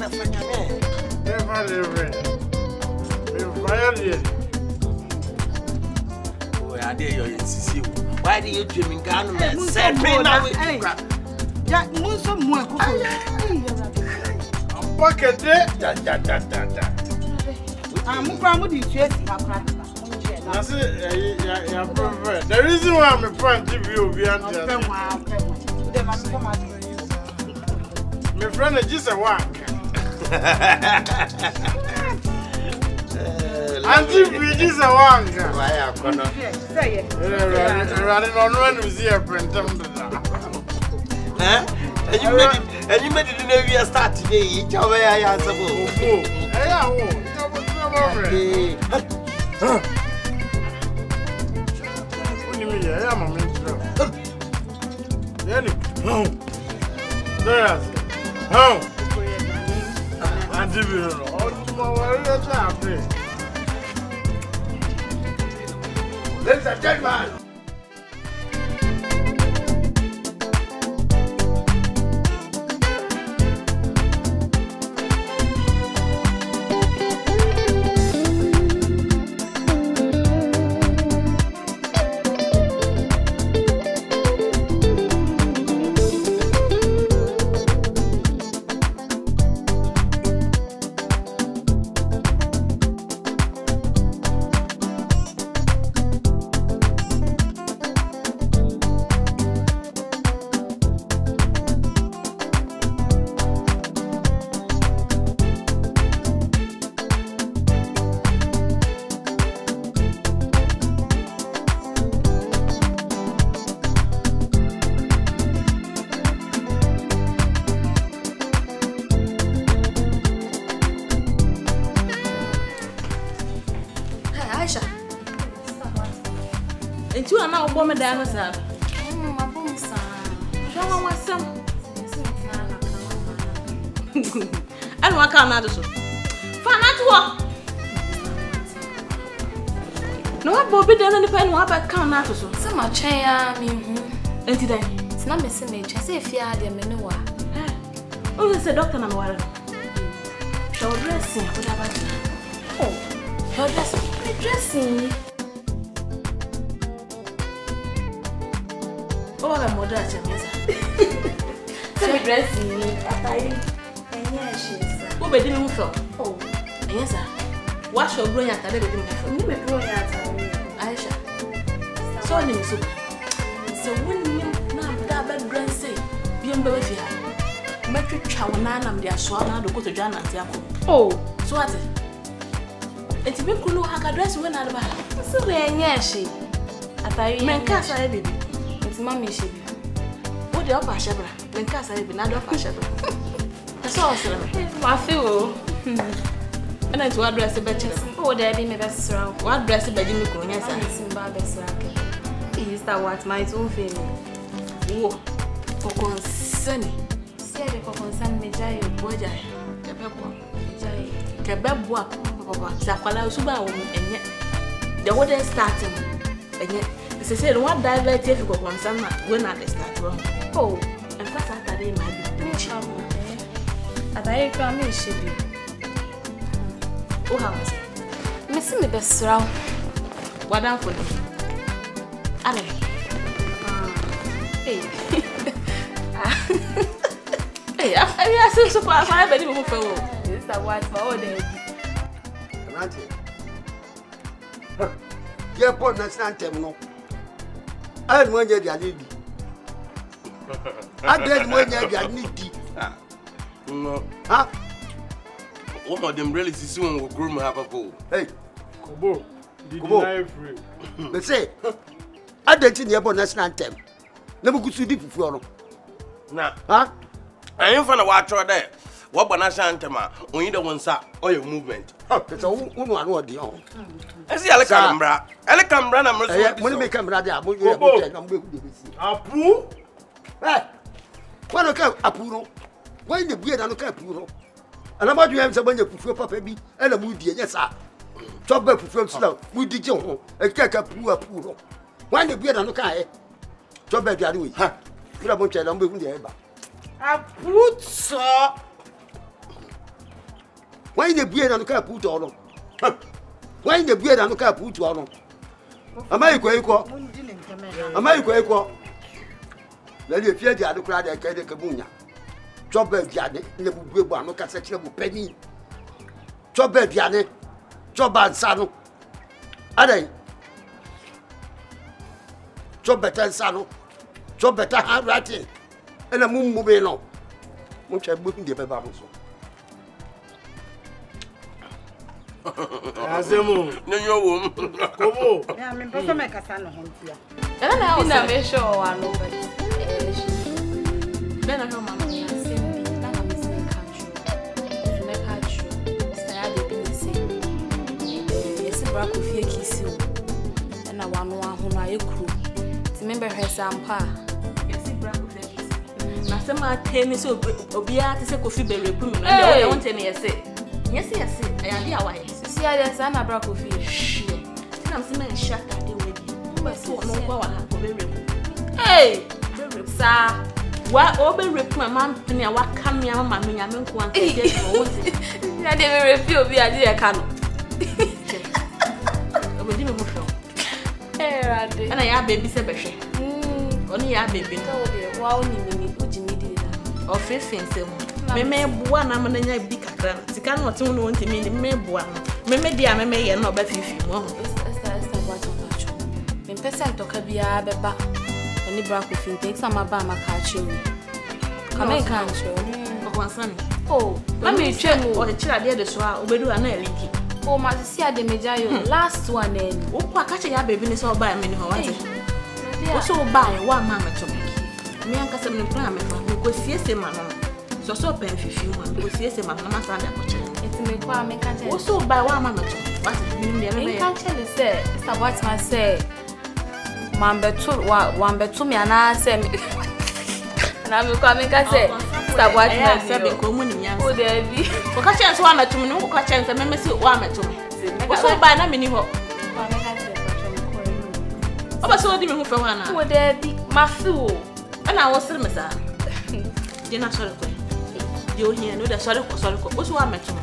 na fanya me. Never live. Oh, I dare you insist. Why do you dream in Ghana? Say me now. Ja, munso mo ko. Pocket da. Am kwa mo di tuesi akra. I say ya prefer. The reason why I'm friend TV obi anti. My friend is just a work. Auntie Bridget is a work. Why are you? Say it. Running on one who's here, print them. And you made it in a year start today. Each of I answer. Ladies and gentlemen. Madam, sir. My boom, sir. Show me what's some. I don't want to come out of so. Find out what. No, what Bobby done any pen what about come out of so. Some are chair me. And today, it's not missing me. I say if you had them in the war. Oh, there's a doctor and water. Show dressing. Oh, show dressing. Oh, I'm more than a dressing. Who be dealing with her? Oh, yes, sir. Wash your brain at the baby. Aisha. So, so when you now that bad grand say, be on baby. Metric Chawana, I'm their swallow to go to John and Tiago. Oh, so what? It's a big cool hack dress when I'm about. So, yes, she. At I mean, Casa, baby. Mammy, she be. What the upper shabra? Then Casa, I be not upper shabra. That's all, sir. I feel. And I to address the bachelor. Oh, there be my best round. What dress the bedroom? Yes, I see Barbara's racket. He is that what my own feeling. Oh, for concerning. Say the concern me, Jay, Boja, Cababwa, Papa, Zakwala, Suba, and yet the water is starting. And yet. She said, what divert if you go from summer when I start wrong? Oh, and first Saturday might be rich. At I come in, she be. Oh, how was it? Missing the best round. What down for them? Ale. Hey. Hey, I see so far. I bet you will follow. This is a white for all day. You're born as an anthem. I don't want you to need. I don't want you to need. No. Huh? One of them really soon will groom have a fool. Hey, Kobo, deny free. They say, I don't think you're born as an anthem. Never go to deep for Nah, huh? I ain't find a watch or there. What banana antema? Only the one sir or your movement. That's a woman or the own. I see Alacambra. Alacambra, I'm going to make a brother. I'm going to Apu? Hey, what a cap, Apuro. Why the beard and a cap, Puro? And about you have someone you prefer Papa B and a moody, yes, sir. Chop up from slow, would you know? A cake up Puro. Why the beard and a car? Chop back the other way. Ha! You don't want to tell them the ever. Apu, sir. Why the beard and car put on? Why the beard and car put on? Am I equal? Am I equal? Let you fear the other crowd at Kabunya. Chop a Diane, never will one look at such a penny. Chop a Diane, chop and saddle. Are they? Chop better saddle, chop better handwriting, and a moon moving on. Which I wouldn't give a bubble. Azemu. No, your woman. Kobo. Yeah, me pesa me kasa no ho ntia. And I was not sure one over. Then I know my mom is saying, "Now I'm missing country. Make her true. Stay at the BBC. Yes, Brack of your kiss you. And I want one who I crew. Remember her sampa. Yes, Brack of your kiss. Now, some are telling so Obia to say coffee berry. I want to say. Yes, yes, I am here. Why? See, I just am a Brack of your shit. I'm seeing shut at the wedding. But so no power have hey, sir. What over rip my mom penny what come here, mamma, me, I'm in one. I never refuse the idea. Can and I have baby Sebastian. Only a baby. Wow, would you need it? Or 15 me one, I'm in a big crack. The cannot want to mean the me one. Me, dear, me may not bet if you want. In person to Kabia, Beba. Only Brack of him takes some Abama catching. Come in country. One son. Oh, let me check or the child the swallow, we do an leaky. Oh, my sister, the major, last one. Oh, catch a baby is all by a minute. What's all by one mamma to make? Me and Cassam Pram, because yes, mamma. So pen 51, because yes, mamma, son, it's a make one make a so by one mamma. What is the can't tell you, sir. Stop what I say. One betu me and I say, and I'm coming. I say, stop what I said. Oh, there be. For catching one at me, no catching the members who want to me. What's all by a minute? Oh, so did you for one? Oh, there be my fool. And I was still, Miss. You're not sorry. You hear no, the sorry, what's what I met to me.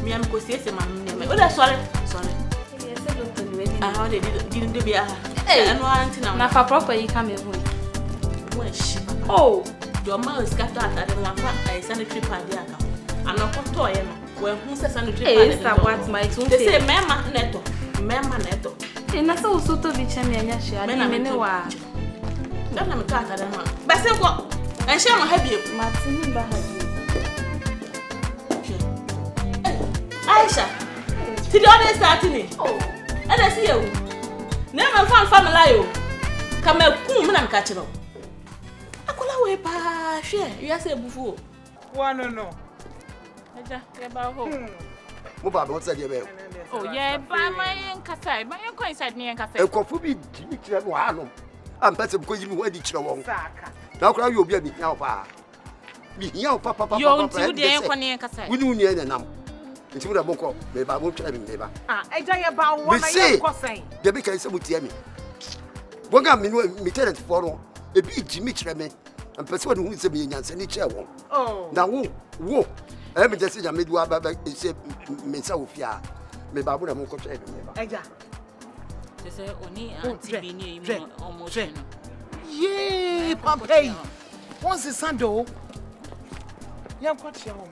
Me, I'm going to say, Mamma, oh, that's sorry. I didn't do a now for proper you come in. Oh, your mouth is cut out at a sanitary pad. I'm not for toy. Well, who says sanitary pad? What's my tune? They say, Mamma Netto, Mamma Netto. And that's also to be champion. She had a minute. Don't let me cut at them. But say what? And shall I have you, Martin? Aisha, did you understand me? Oh, and I see you. Never found family. Come and catch it. I could away pa share. You say before. One no. What's that? Oh, yeah, by my Kasai, my uncle inside me and Kasai. A coffee, I'm better because you went each other. Now, cry you'll be now, pa. Be here, papa. You're too damn funny and Kasai. We knew near the number. It's what I won't maybe I won't tell him never. I tell you about what I say. The big case would tell me. One got me tenant for a big Jimmy Treme and persuade who is a million and each other. Oh, now, whoa, I haven't just said I made one back, it's a Mensafia. Maybe I would have more control. They say only almost. Yay, Pompey. Once the sun door, young coach, your home.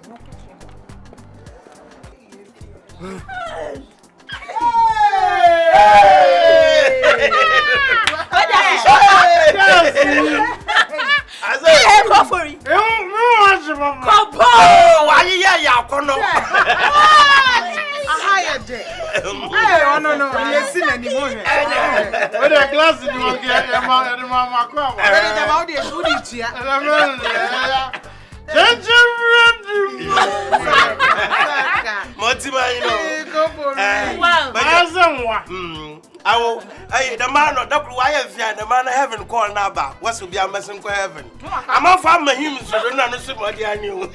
The man of Dr. YF, the man of heaven called Naba. What's to be a messenger for heaven? I'm a farmer, humans, so don't understand what I knew.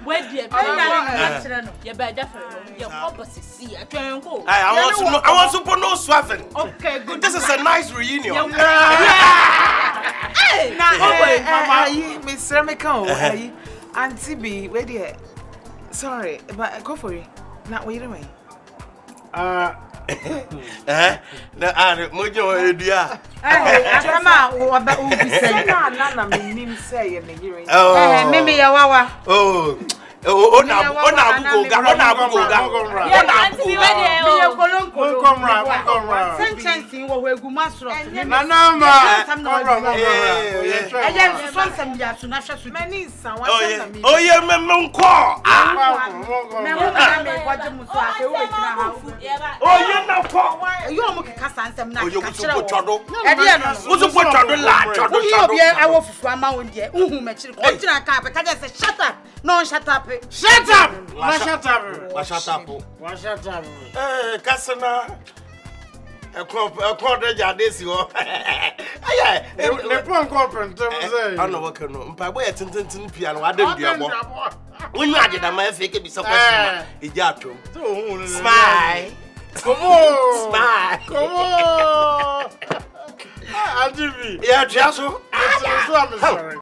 Where you better your purpose is see. I want to put no swapping. Okay, good. This is a nice reunion. Miss Remico, Auntie B, where dear? Sorry, but go for it. Not wait away. Na are mojo edua. Atama wo ba ubi say na me say in the hearing. Mimi ya wawa. Ona abugoga. Sentence wo weguma soro. Na ma. Something ya to na hweso. Many san wa na me. Oye memnko. Me wo na me kwaje muso ase wo kina ha. Oye na ko. Yo mo keka sansem na Oye ka kire wo. chodo. E de no. Wusu chodo la chodo. Yo bi awo fufu ama wo de. Uhu me kire. Ko kira ka be ka say shut up. No shut up. Shut up! Shut up! Shut up! Kasana. Ekọ de jade si ho. Aye. Le pon ko pentem say. Ano waka no. Mpa boy tintintin pia no adem duabo. Wonyu ageda ma fe ke bi so kwasima. Eji atom. Smile. Come on. Smile. Come on. Auntie B. Yeah, Jaso. I'm sorry.